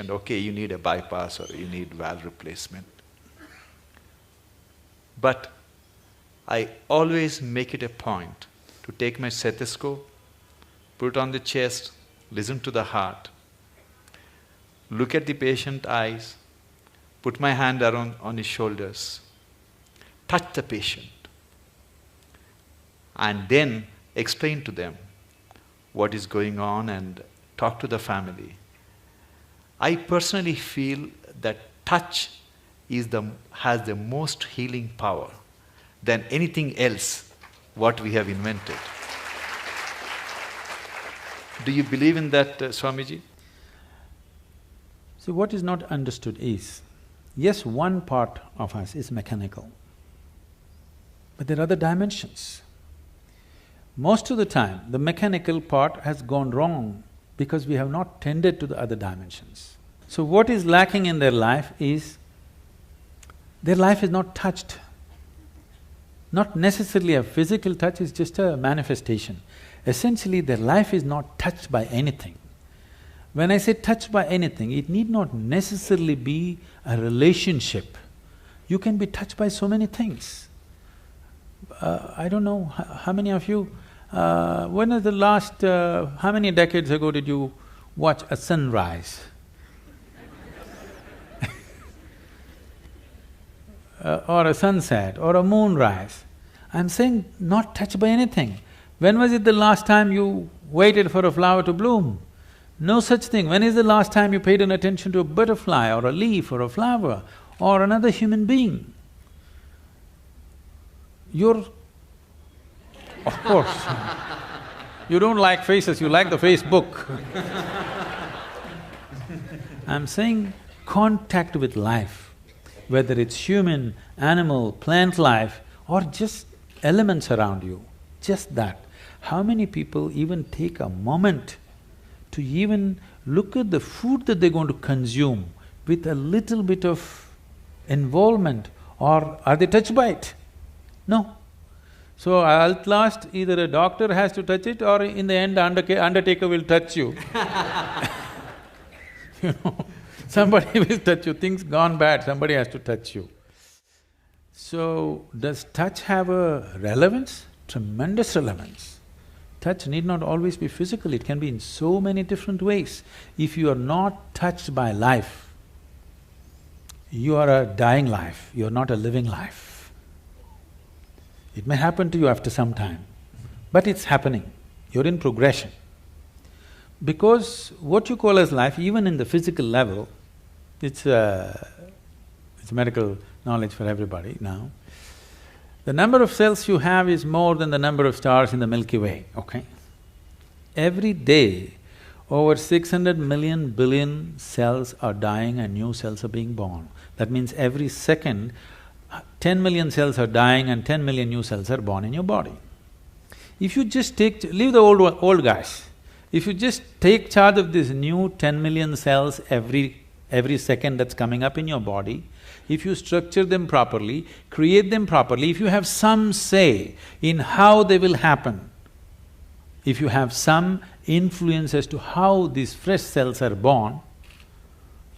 and okay, you need a bypass or you need valve replacement. But I always make it a point to take my stethoscope, put it on the chest, listen to the heart, look at the patient's eyes, put my hand around on his shoulders, touch the patient, and then explain to them what is going on and talk to the family. I personally feel that touch has the most healing power than anything else what we have invented. Do you believe in that, Swamiji? See, what is not understood is, yes, one part of us is mechanical, but there are other dimensions. Most of the time, the mechanical part has gone wrong because we have not tended to the other dimensions. So what is lacking in their life is, their life is not touched. Not necessarily a physical touch, it's just a manifestation. Essentially, their life is not touched by anything. When I say touched by anything, it need not necessarily be a relationship. You can be touched by so many things. I don't know how many of you… when was the last… how many decades ago did you watch a sunrise? Or a sunset, or a moonrise. I'm saying not touched by anything. When was it the last time you waited for a flower to bloom? No such thing. When is the last time you paid an attention to a butterfly or a leaf or a flower or another human being? You're… of course, you don't like faces, you like the Facebook. I'm saying contact with life, whether it's human, animal, plant life or just elements around you, just that. How many people even take a moment to even look at the food that they're going to consume with a little bit of involvement, or are they touched by it? No. So at last, either a doctor has to touch it or in the end undertaker will touch you. You know, somebody will touch you, things gone bad, somebody has to touch you. So, does touch have a relevance? Tremendous relevance. Touch need not always be physical, it can be in so many different ways. If you are not touched by life, you are a dying life, you are not a living life. It may happen to you after some time, but it's happening, you're in progression. Because what you call as life, even in the physical level, it's medical knowledge for everybody now. The number of cells you have is more than the number of stars in the Milky Way, okay? Every day, over 600 million billion cells are dying and new cells are being born. That means every second, 10 million cells are dying and 10 million new cells are born in your body. If you just leave the old guys, if you just take charge of this new 10 million cells every second that's coming up in your body, if you structure them properly, create them properly, if you have some say in how they will happen, if you have some influence as to how these fresh cells are born,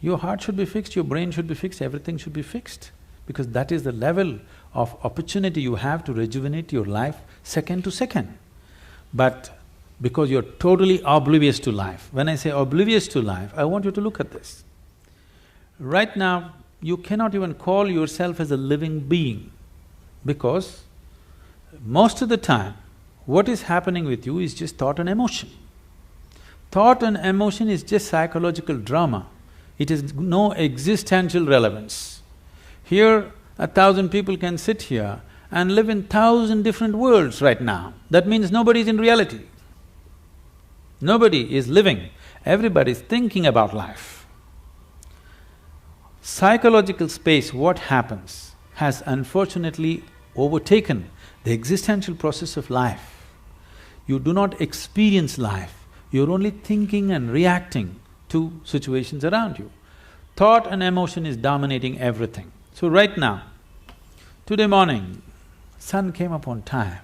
your heart should be fixed, your brain should be fixed, everything should be fixed. Because that is the level of opportunity you have to rejuvenate your life second to second. But because you're totally oblivious to life, when I say oblivious to life, I want you to look at this. Right now, you cannot even call yourself as a living being because most of the time, what is happening with you is just thought and emotion. Thought and emotion is just psychological drama. It has no existential relevance. Here, 1,000 people can sit here and live in 1,000 different worlds right now. That means nobody is in reality. Nobody is living, everybody is thinking about life. Psychological space, what happens, has unfortunately overtaken the existential process of life. You do not experience life, you're only thinking and reacting to situations around you. Thought and emotion is dominating everything. So right now, today morning, sun came up on time.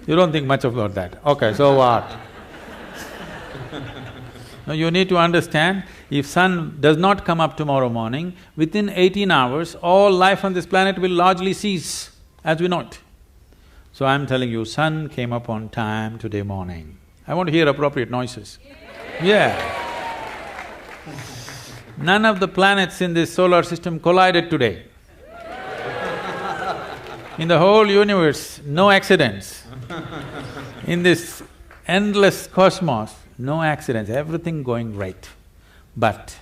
You don't think much about that, okay, so what? Now you need to understand, if sun does not come up tomorrow morning, within 18 hours, all life on this planet will largely cease as we know it. So I'm telling you, sun came up on time today morning. I want to hear appropriate noises. Yeah. None of the planets in this solar system collided today. In the whole universe, no accidents. In this endless cosmos, no accidents, everything going right. But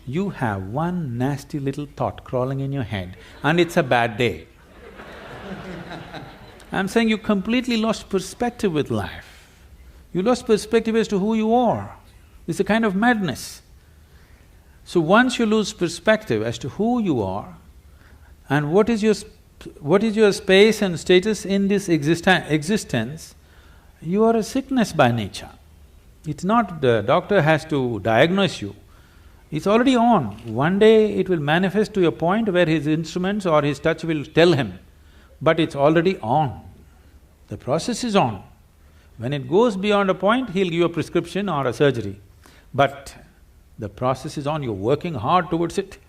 you have one nasty little thought crawling in your head and it's a bad day. I'm saying you completely lost perspective with life. You lost perspective as to who you are. It's a kind of madness. So once you lose perspective as to who you are and what is your space and status in this existence, you are a sickness by nature. It's not the doctor has to diagnose you, it's already on. One day it will manifest to a point where his instruments or his touch will tell him, but it's already on. The process is on. When it goes beyond a point, he'll give you a prescription or a surgery. But the process is on, you're working hard towards it.